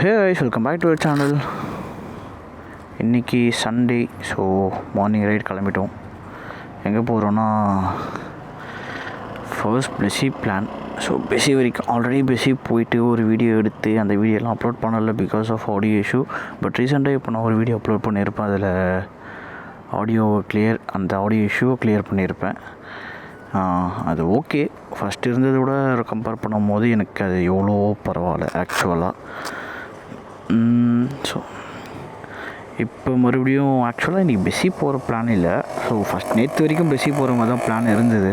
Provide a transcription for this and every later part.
Hey guys, welcome back to our channel. இன்றைக்கி Sunday. So morning right கிளம்பிட்டோம். எங்கே போகிறோன்னா ஃபர்ஸ்ட் பெஸி பிளான். ஸோ பெஸி வரைக்கும் ஆல்ரெடி பெஸி போயிட்டு ஒரு வீடியோ எடுத்து அந்த வீடியோலாம் அப்லோட் பண்ணலை because of audio issue. But ரீசெண்டாக இப்போ நான் ஒரு வீடியோ அப்லோட் பண்ணியிருப்பேன். அதில் அந்த ஆடியோ இஷ்யூவை கிளியர் பண்ணியிருப்பேன். அது ஓகே. ஃபஸ்ட் இருந்ததை விட கம்பேர் பண்ணும் போது எனக்கு அது எவ்வளோ பரவாயில்ல ஆக்சுவலாக. ஸோ இப்போ மறுபடியும் ஆக்சுவலாக இன்றைக்கி பெஸி போகிற பிளான் இல்லை. ஸோ நேற்று வரைக்கும் பெஸி போகிற மாதிரி தான் பிளான் இருந்தது.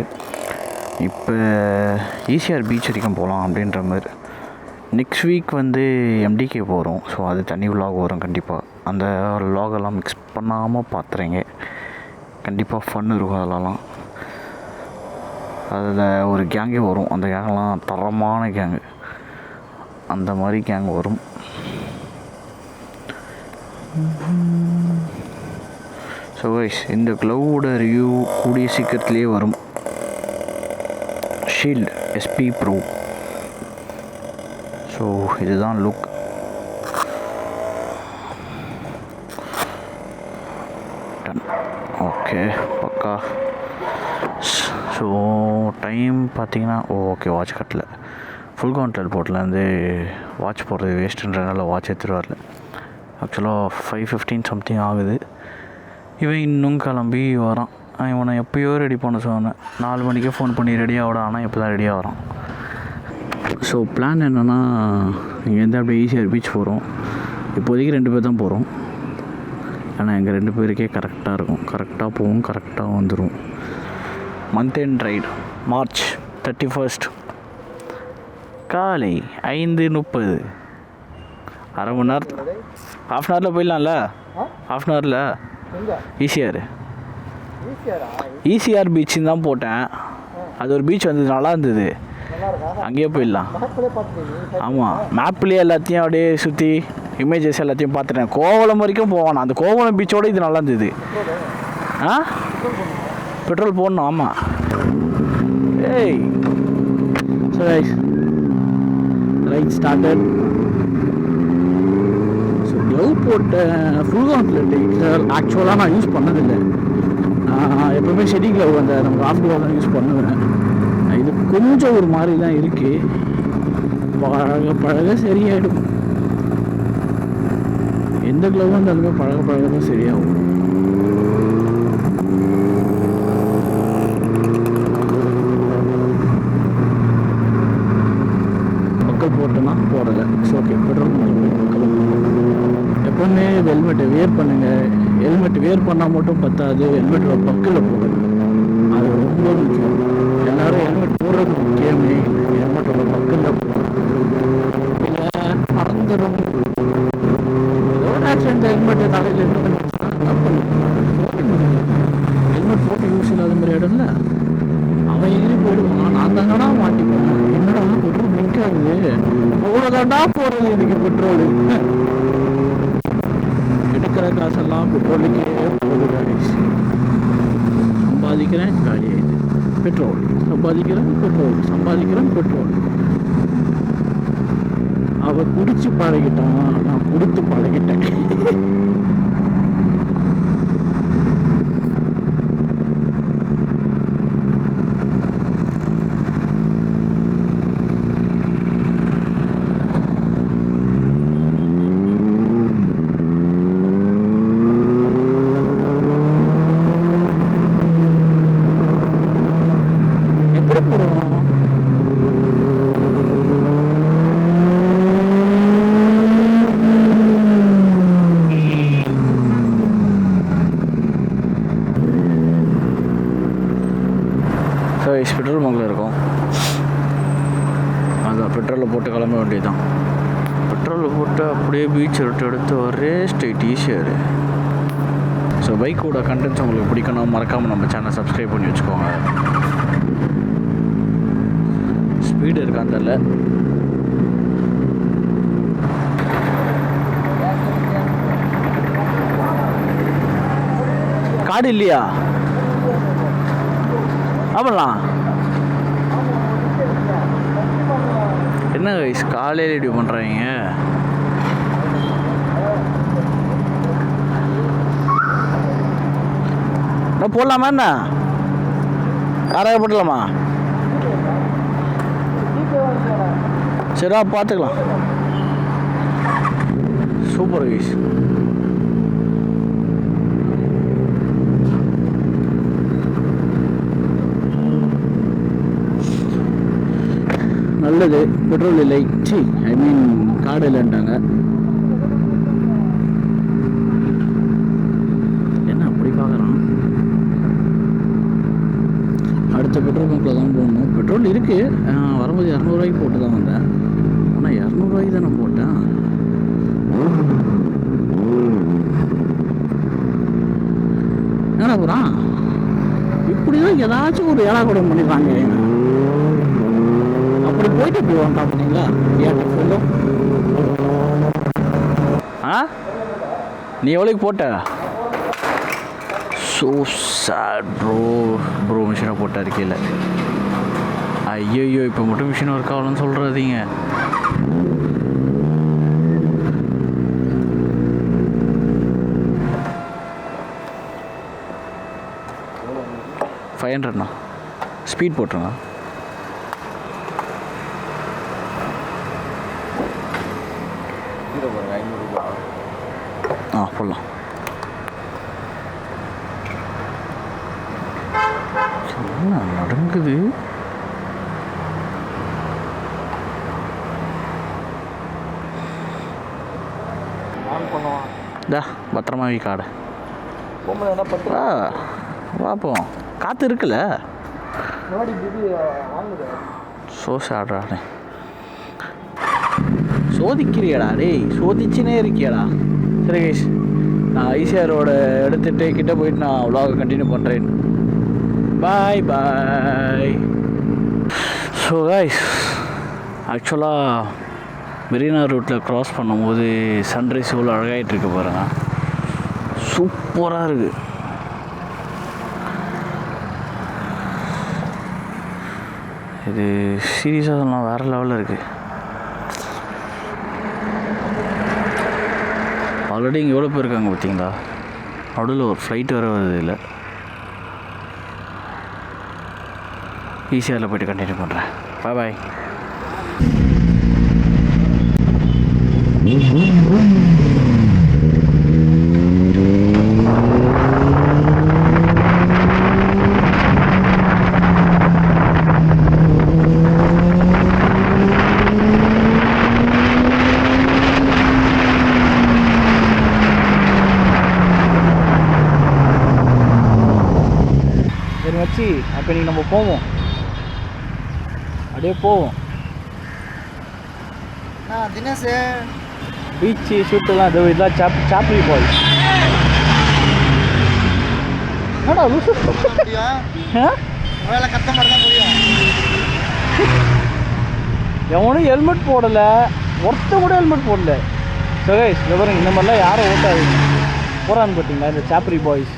இப்போ ஈசிஆர் பீச் வரைக்கும் போகலாம் அப்படின்ற மாதிரி. நெக்ஸ்ட் வீக் எம்டிகே போகிறோம். ஸோ அது தனி விலாக் வரும் கண்டிப்பாக. அந்த விலாகெல்லாம் மிக்ஸ் பண்ணாமல் பார்த்துறீங்க. கண்டிப்பாக ஃபன் இருக்கும். அதெல்லாம் அதில் ஒரு கேங்கே வரும். அந்த கேங்கெல்லாம் தரமான கேங்கு. அந்த மாதிரி கேங் வரும். ஸோ கைஸ், இந்த க்ளவோட ரிவ்யூ கூடிய சீக்கிரத்துலேயே வரும். Shield SP bro. ஸோ இதுதான் லுக். டன். ஓகே பக்கா. ஸோ டைம் பார்த்தீங்கன்னா ஓகே, வாட்ச் கட்டல. ஃபுல் கவுண்டர் போர்ட்லேருந்து வாட்ச் போடுறது வேஸ்ட்டுன்றனால வாட்ச் எடுத்துகிட்டு வரல. ஆக்சுவலாக 5:15 சம்திங் ஆகுது. இவன் இன்னும் கிளம்பி வரான். இவனை எப்போயோ ரெடி பண்ண சொன்னேன். 4 மணிக்கே ஃபோன் பண்ணி ரெடியாக விட. ஆனால் இப்போ தான் ரெடியாக வரான். ஸோ பிளான் என்னென்னா, இங்கேருந்து அப்படியே ஈஸியாக பீச் போகிறோம். இப்போதைக்கு 2 பேர் தான் போகிறோம். ஆனால் எங்கள் 2 பேருக்கே கரெக்டாக இருக்கும். கரெக்டாக போவோம், கரெக்டாக வந்துடும். மந்த் எண்ட் ரைடு மார்ச் 31 காலை 5:30. அரை மணி நேரத்தில் ஹாஃப் அன் ஹவரில் போயிடலாம்ல. ஹாஃப் அன் ஹவரில் ஈசிஆர் பீச்சுன்னு தான் போட்டேன். அது ஒரு பீச் நல்லா இருந்தது. அங்கேயே போயிடலாம். ஆமாம், மேப்லேயே எல்லாத்தையும் அப்படியே சுற்றி இமேஜஸ் எல்லாத்தையும் பார்த்துட்டேன். கோவளம் வரைக்கும் போவானா. அந்த கோவளம் பீச்சோடு இது நல்லா இருந்தது. பெட்ரோல் போடணும். ஆமாம். ஏய் so ride started. So glove போட்ட ஃபுல் கவுண்ட்லெட் ஆக்சுவலாக நான் யூஸ் பண்ணதில்லை. எப்போவுமே ஷெடி க்ளவ் நம்ம ஆஃப் க்ளவ் தான் யூஸ் பண்ணுவேன். இது கொஞ்சம் ஒரு மாதிரி தான் இருக்குது. பழக சரியாயிடும். எந்த க்ளவ் இருந்தாலுமே பழக தான் சரியாகும். போட்டோன்னா போடலை. ஸோ ஓகே, பெட்ரோல் எப்போவுமே ஹெல்மெட்டை வியர் பண்ணுங்கள். ஹெல்மெட் வியர் பண்ணால் மட்டும் பத்தாது, ஹெல்மெட்டோட பக்கில் போடுங்க. அது ரொம்ப முக்கியம். எல்லோரும் ஹெல்மெட் போடுறது முக்கியமே. ஹெல்மெட்டோட பக்கில் இல்லை மறந்துடும். ஏதோ ஒரு ஆக்சிடென்ட் ஹெல்மெட்டு தலையில் ஹெல்மெட் போட்டு யூஸ் இல்லாத மாதிரி இடம்ல அவன் எதிரி போயிடுவான். நான் தாங்கடா மாட்டிப்பேன். என்னடா பெட்ரோல் நிற்காது, அவ்வளோதாண்டா போகிறது இதுக்கு பெட்ரோலு. எடுக்கிற காசெல்லாம் பெட்ரோலுக்கே போகுது. சம்பாதிக்கிறேன் காலி ஆயிடுது. பெட்ரோல் சம்பாதிக்கிறேன், பெட்ரோல். அவன் குடிச்சு பழகிட்டான், நான் கொடுத்து பழகிட்டேன். பெட்ரோல் பங்கில் இருக்கும். அதான் பெட்ரோலில் போட்டு கிளம்ப வேண்டியதுதான். பெட்ரோலில் போட்டு அப்படியே பீச் ரொட்டு எடுத்து ஒரே ஸ்ட்ரெயிட் ஈஸியாக. ஸோ பைக்கோட கண்டென்ட்ஸ் உங்களுக்கு பிடிக்கணும், மறக்காமல் நம்ம சேனல் சப்ஸ்கிரைப் பண்ணி வச்சுக்கோங்க. ஸ்பீடு இருக்கான்னு தெரியல. கார்டு இல்லையா? ஆமாம். என்ன கைஸ் காலையில் இப்படி பண்ணுறாங்க? போடலாமா என்ன? யாராவது போட்டலாமா? சரிடா பார்த்துக்கலாம். Super guys. நல்லது. பெட்ரோல் இல்லை, ஐ மீன் கார்டு இல்லைன்ட்டாங்க. என்ன அப்படி பார்க்குறான்? அடுத்த பெட்ரோல் பம்பில் தான் போகணும். பெட்ரோல் இருக்குது, வரும்போது 200 ரூபாய்க்கு போட்டு தான் வந்தேன். ஆனால் 200 ரூபாய்க்கு தானே போட்டேன். என்ன போகிறான்? இப்படி தான் ஏதாச்சும் ஒரு ஏழாக்கூடம் பண்ணிடுறாங்க. அப்படி போயிட்டு போவான் பார்த்தீங்களா? ஆ நீ எவ்வளோக்கு போட்ட? ஸோ சேட் ப்ரோ மிஷினை போட்டார் கீழே. ஐயோ இப்போ மட்டும் மிஷின் ஒர்க் ஆகலன்னு சொல்கிறாதீங்க. $500ண்ணா. ஸ்பீட் போட்டுருங்க. போடலாம். என்ன நடக்குது? பத்திரமா காடை பார்ப்போம். காற்று இருக்குல்ல. சோதிக்கிறியடா டேய், சோதிச்சுனே இருக்கியடா. சரி கைஸ், நான் ஐசிஆரோட எடுத்துகிட்டு கிட்டே போயிட்டு நான் vlog கண்டினியூ பண்ணுறேன். பாய் பாய். ஸோ கைஸ், ஆக்சுவலாக மெரினா ரூட்டில் க்ராஸ் பண்ணும்போது சன்ரைஸ் இவ்வளோ அழகாகிட்டு இருக்கு பாருங்க. சூப்பராக இருக்குது. இது சீரியஸாக சொல்லலாம், வேறு லெவலில் இருக்குது. ஆல்ரெடி இங்கே எவ்வளோ பேர் இருக்காங்க பார்த்தீங்களா? நடுவில் ஒரு ஃப்ளைட் வேறு வருது. இல்லை, ஈஸியாக போய்ட்டு கண்டினியூ பண்ணுறேன். பாய் பாய். வச்சு அப்போ இன்றைக்கி நம்ம போவோம், அப்படியே போவோம். தினேஷ் பீச்சு ஷூட்டெல்லாம் இது இதெல்லாம் சாப்ரி பாய். என்னடா லூசு, எவனும் ஹெல்மெட் போடலை, ஒருத்த கூட ஹெல்மெட் போடல. சுரேஷ் விவரம் இந்த மாதிரிலாம் யாரும் ஓட்டாதீங்க. போகிறான்னு பார்த்தீங்களா இந்த சாப்ரி பாய்ஸ்?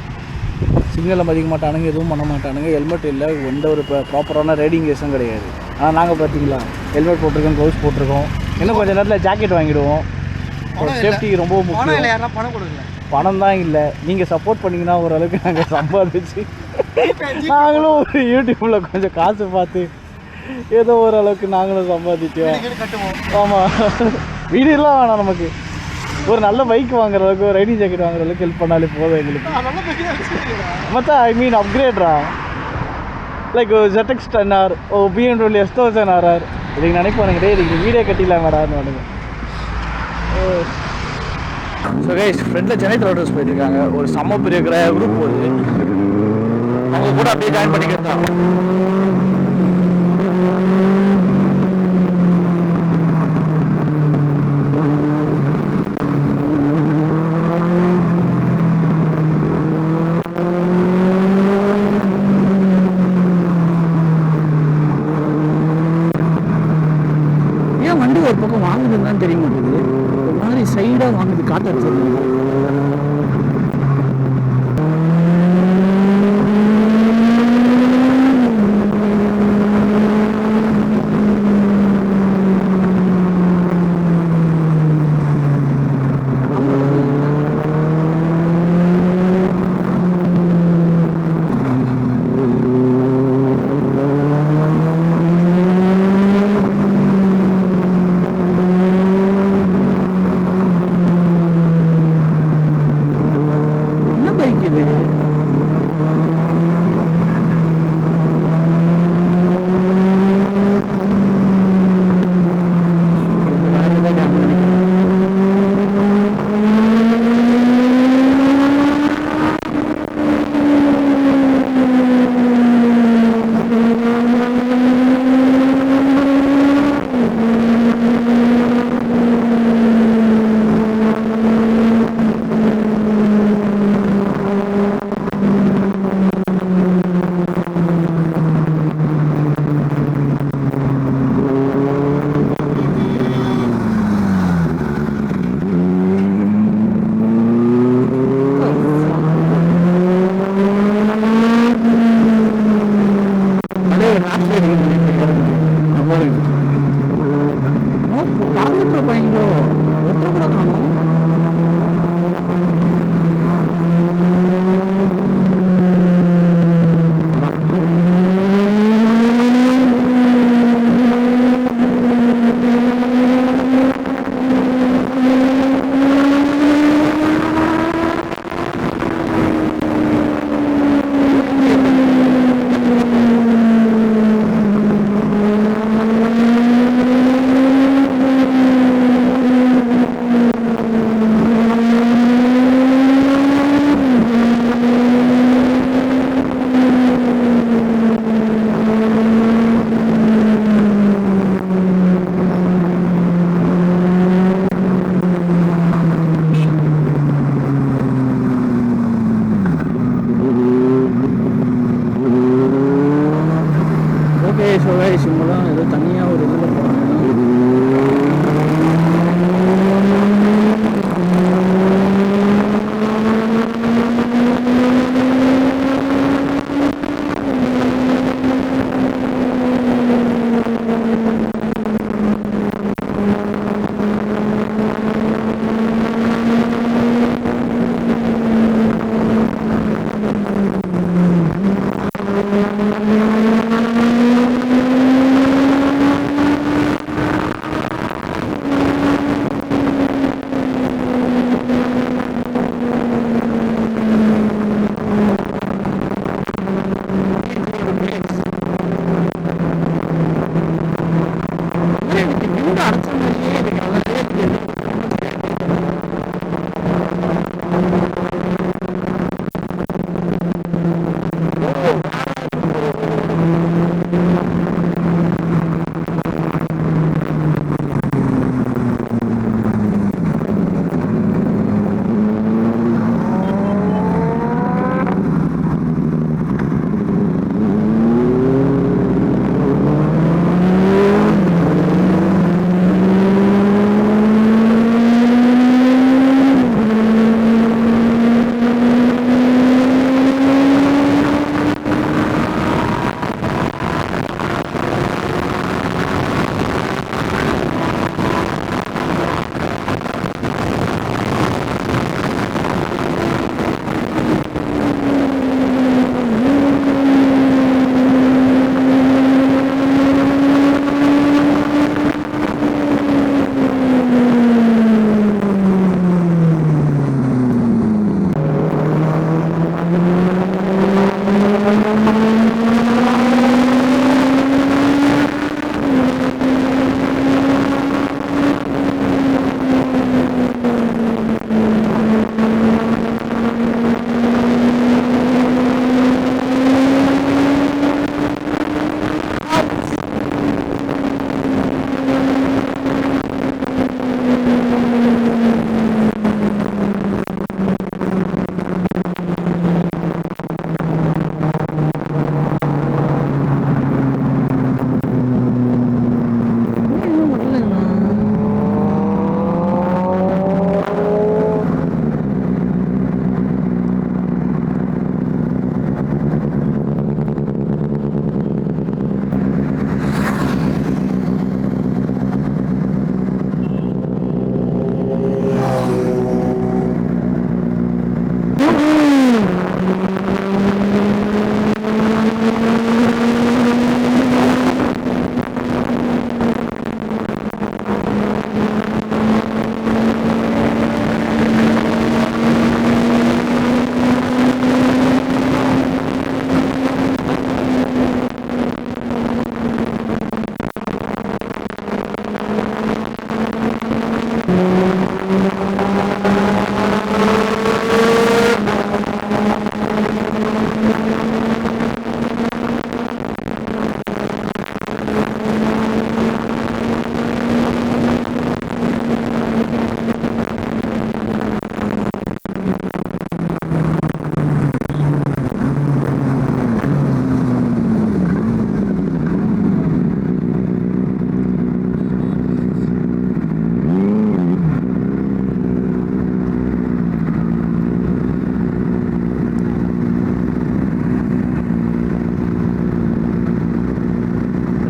சிக்னலை மதிக்க மாட்டானுங்க, எதுவும் பண்ண மாட்டானுங்க. ஹெல்மெட் இல்லை, எந்த ஒரு ப்ராப்பரான ரைடிங் கேஸும் கிடையாது. ஆனால் நாங்கள் பார்த்தீங்களா ஹெல்மெட் போட்டிருக்கோம், க்ளவுஸ் போட்டிருக்கோம். இன்னும் கொஞ்சம் நேரத்தில் ஜாக்கெட் வாங்கிடுவோம். சேஃப்டிக்கு ரொம்ப முக்கியம். பணம் தான் இல்லை, நீங்கள் சப்போர்ட் பண்ணிங்கன்னா ஓரளவுக்கு நாங்கள் சம்பாதிச்சு நாங்களும் ஒரு யூடியூப்பில் கொஞ்சம் காசு பார்த்து ஏதோ ஓரளவுக்கு நாங்களும் சம்பாதிச்சோம். ஆமாம், வீடியோலாம் வேணாம், நமக்கு ஒரு நல்ல பைக் வாங்குற அளவுக்கு, ஒரு ரைடிங் ஜாக்கெட் வாங்குற அளவுக்கு ஹெல்ப் பண்ணாலே போதும் எங்களுக்கு. மச்சா ஐ மீன் அப்கிரேட்ரா, like ZX 10R, BMW S1000 RR. இதுக்கு நினைப்பானுங்க, டே இதுக்கு வீடியோ கட்டிடலாம் வரான்னு வானுங்க. ஸோ கைஸ், ஃப்ரெண்டில் சென்னை ரோடர்ஸ் போயிட்டுருக்காங்க. ஒரு செம்ம பெரிய குரூப் போகுது, அவங்க கூட அப்படியே ஜாயின் பண்ணிக்கிறது தான். வண்டி ஒரு பக்கம் வாங்குதுன்னு தான் தெரிய மாட்டேங்குது, ஒரு மாதிரி சைடாக வாங்குது, காட்டாச்சு. ஏதோ தனியாக ஒரு இதில் போகிறாங்க.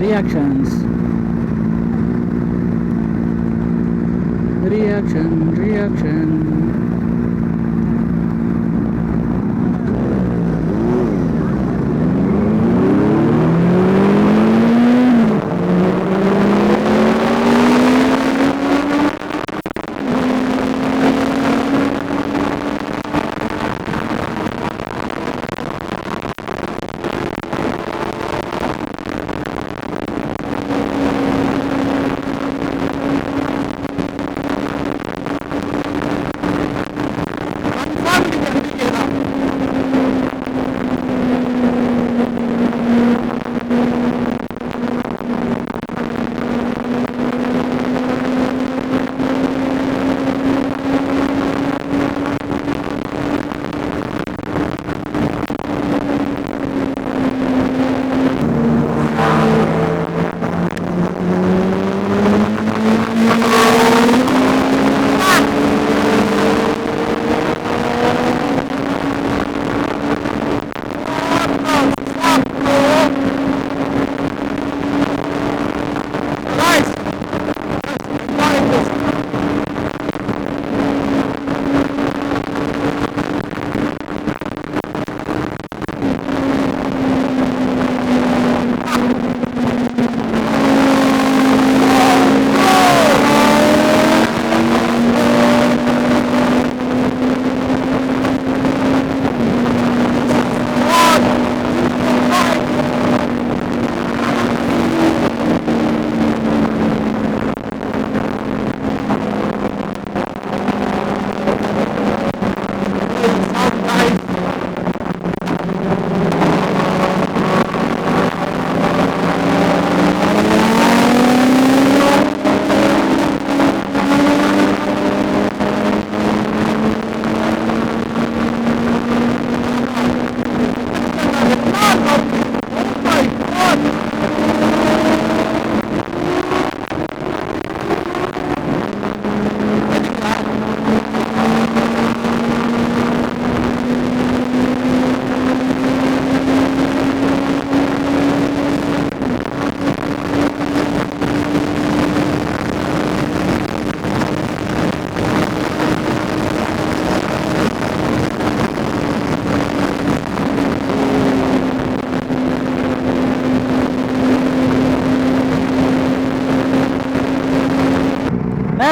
reactions.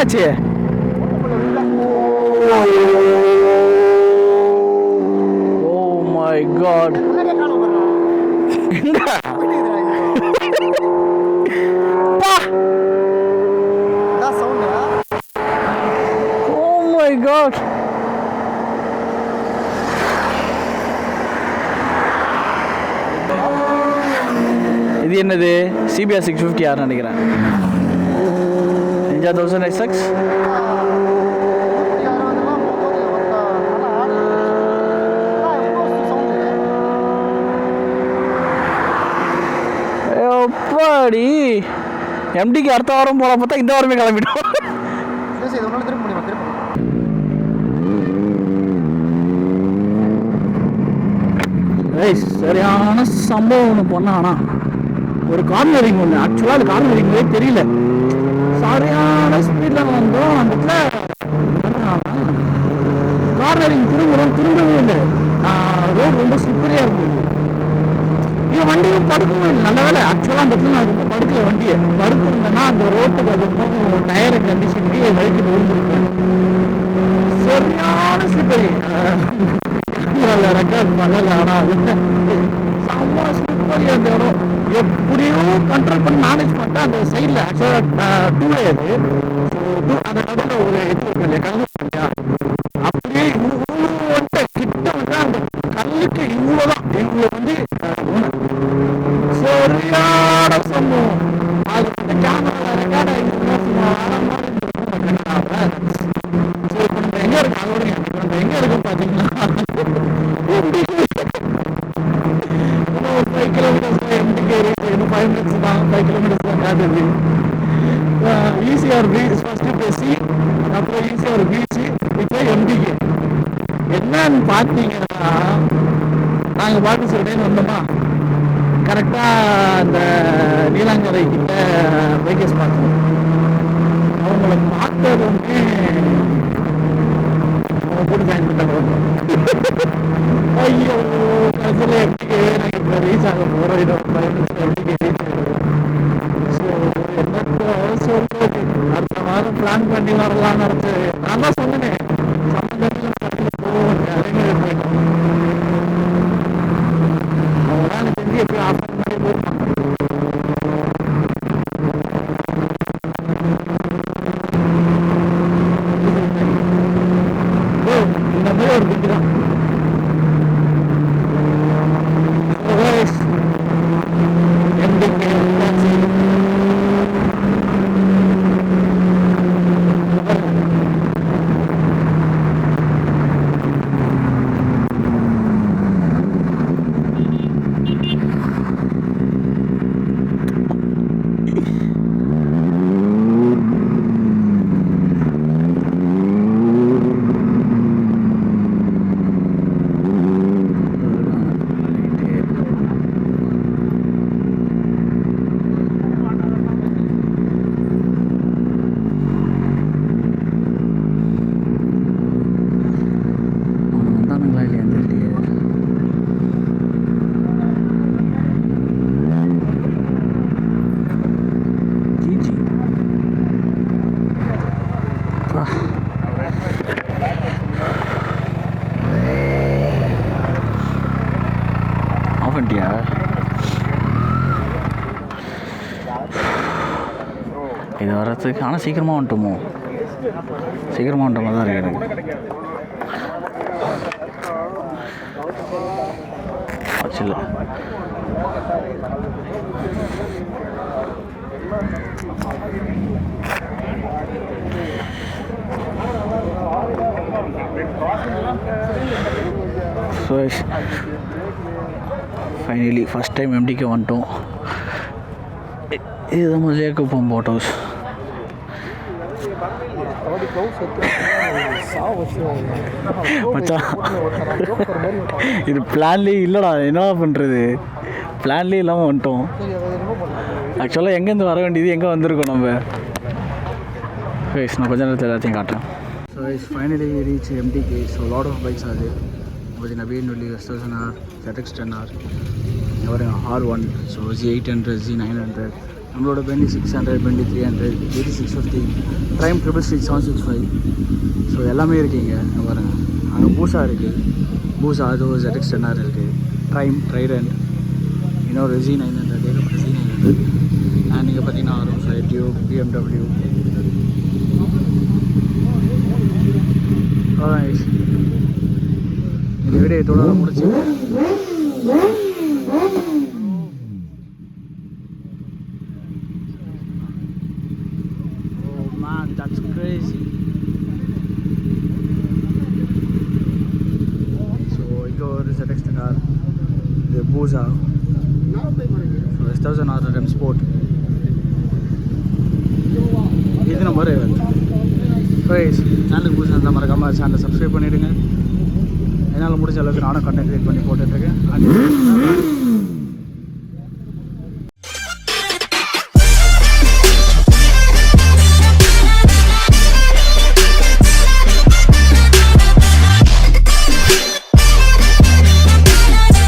என்னாச்சு? Oh my god. Oh my god. இது என்னது? CBR 650 யாருன்னு நினைக்கிறேன். Ninja 1000 SX. எப்பாடி MDக்கு அடுத்த வாரம் போல பார்த்தா இந்த வாரமே கிளம்பிட்டோம். சரியான சம்பவம் ஒன்று பண்ணானா, ஒரு கார்னரிங் ஒன்று. ஆக்சுவலாக அது கார்னரிங்கே தெரியல, சரியான ஸ்பீடில் வந்தோம். அந்த கார்னரிங் திரும்பவே இல்லை. ரோடு ரொம்ப ஸ்லிப்பரியாக இருந்தது. இது வண்டியும் படுக்கவே இல்லை. நல்ல வேலை ஆக்சுவலாக அந்த இடத்துல நான் ரொம்ப படுக்கல. வண்டியை படுத்திருந்தேன்னா அந்த ரோட்டுக்கு அதுக்கும் டயரு கண்டிஷனுக்கு வழிக்கு விழுந்துருக்கேன். சரியான ஸ்லிப்பரி. ரெக்கார்ட் பண்ணல. ஆனால் செம்ம ஸ்லிப்பரி அந்த இடம். எப்படியோ கண்ட்ரோல் பண்ணி மேனேஜ் பண்ணிட்டு அந்த சைடில் ஆக்சுவலாக டூ அது அந்த நடுவில் ஒரு இது இருக்கு இல்லையா, கல்லு இல்லையா, அப்படியே இவ்வளோ கிட்ட வந்து அந்த கல்லுக்கு இவ்வளோதான். இவ்வளோ வந்து சரியான சம்பவம். அது வந்து கேமரா ரெக்கார்ட் ஆகிடுச்சுன்னா ஸோ இப்போ நம்ம எங்கே இருக்கோம் அதோட இப்போ நம்ம எங்கே இருக்கோம் பார்த்தீங்கன்னா 5 kilometers MDக்கு இன்னும் 5 minutes தான். 5 kilometers தான் காட்டுது. ECR பீச் ஃபஸ்ட்டு பேசி அப்புறம் ECR பீச் இப்போ MDக்கு. என்னன்னு பார்த்தீங்கன்னா நாங்கள் பாட்டு சொல்லிட்டேன்னு வந்தோமா, கரெக்டாக அந்த நீலாங்கரை கிட்ட பைக்கர்ஸ் பார்த்தோம். அவங்கள பார்த்தது வந்து அவங்க போட்டு ஜாயின் பண்ணிட்டாங்க. ஐயோ கடைசியில் எப்படிக்கு நாங்கள் இப்போ ரீச் ஆக போகிறோம். இன்னும் 5 minutes எப்படிக்கு ரீச் ஆகிடுவோம். ஸோ என்னத்தை சொல்றது, அடுத்த வாரம் பிளான் பண்ணி வரலான்னு அடுத்து நான் தான் சொன்னேன். சம்மந்தத்தில் படத்தில் போவோம் அறிஞர் போயிட்டோம். அவங்களாம் எனக்கு தெரிஞ்சு எப்படி ஆஃபர் பண்ணி போயிருப்பாங்க. இந்த மாதிரி ஒரு பிக்கு தான். இது வர்றதுக்கு ஆனால் சீக்கிரமாக வந்துட்டோமோ, சீக்கிரமாக வந்துட்ட மாதிரி தான் இருக்கு எனக்கு. ஆச்சுல்ல ஸோ ஃபைனலி ஃபஸ்ட் டைம் MDக்கு வந்துட்டோம். இதுதான் ஜேக்கப் போட் ஹவுஸ். மச்சான் இது பிளான்லேயே இல்லைடா, என்ன பண்ணுறது, பிளான்லேயே இல்லாமல் வந்துட்டோம். ஆக்சுவலாக எங்கேருந்து வர வேண்டியது எங்கே வந்திருக்கோம் நம்ம. நான் கொஞ்ச நேரத்தில் எல்லாத்தையும் காட்டுறேன். ஸோ இட்ஸ் ஃபைனலி ரீச் MDக்கு. ஸோ லாட் ஆஃப் பைக்ஸ் அது with BMW S1000R, ZX10R, R1, so Z800, Z900, நம்மளோட பெண்டி 600, பெண்டி 300, 8650, ட்ரைம் 765. ஸோ எல்லாமே இருக்குங்க. இங்கே பாருங்கள், அங்கே பூசா இருக்குது, பூசா அது ZX10R இருக்குது, ட்ரைம், ட்ரைடன்ட், இன்னொரு Z900, ஏகப்பட்ட Z900. அண்ட் நீங்கள் பார்த்தீங்கன்னா R15, டியூப், BMW. இந்த வீடியோ இதோட முடிச்சு. Man, that's crazy. So igo is the next car, the Busa. So S1000 RM Sport. இது நம்பர் guys, சேனலுக்கு புதுசாக இருந்தால் மறக்காமல் சேனலை சப்ஸ்கிரைப் பண்ணிவிடுங்க. என்னால் முடிஞ்ச அளவுக்கு நானும் கண்டென்ட் க்ரியேட் பண்ணி போட்டுட்ருக்கேன்.